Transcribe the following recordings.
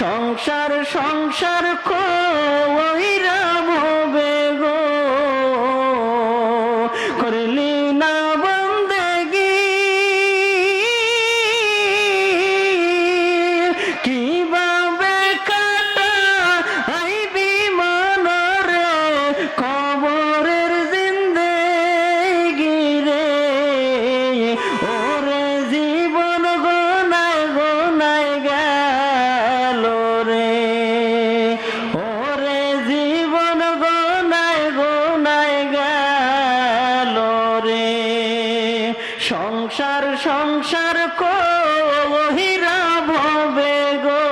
সংসার সংসার কইরা ভবে গো করলি না বন্দেগি কিভাবে কাটা আইবি মনরে কবরের জিন্দেগি রে ওরে জীবন গোনায় গোনায় গেল রে ওরে জীবন গোনায় গোনায় গেল রে সংসার সংসার কহিরা ভবে গো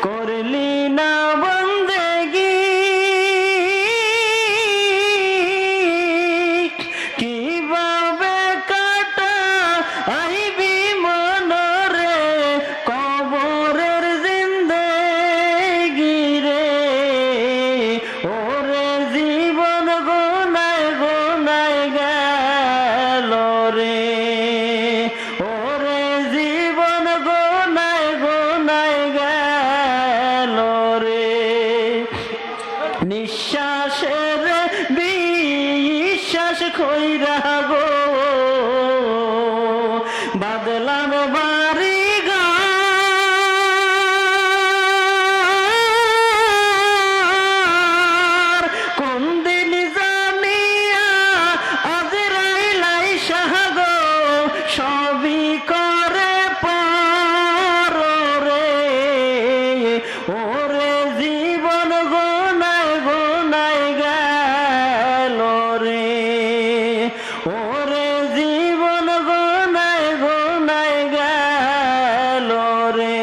করলি না বন্দেগি কিভাবে কাটা আইবি মনরে কবরের জিন্দেগি রে ওরে জীবন গোনায় গোনায় গেল রে ওরে জীবন গোনায় গোনায় গেল রে নিঃশ্বাসের বিশ্বাস কইরা গো বাদলাম বাড়ি ঘর কোন দিন জানিয়া আজরাইলাই শাহ গো সবই করে পর রে ওরে জীবন গোনায় গোনায় গেল রে ওরে জীবন গোনায় গোনায় গেল রে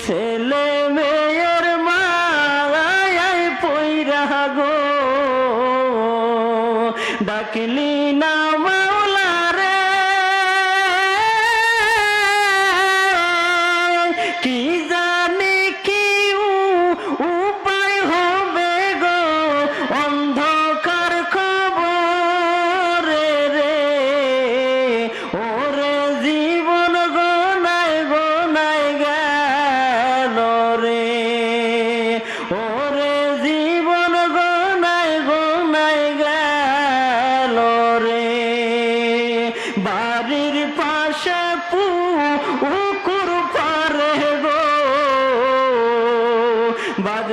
ছেলে মেয়ের মায়ায় পইরা গো ডাকলি না মাওলা রে কি জানি কি উপায় হবে গো অন্ধকার খবরে রে ওরে জীবন গোনায় গোনায় গেল রে ওরে জীবন গোনায় গোনায় গেল রে বাড়ির পাশে পুকুর পারে গো বাদ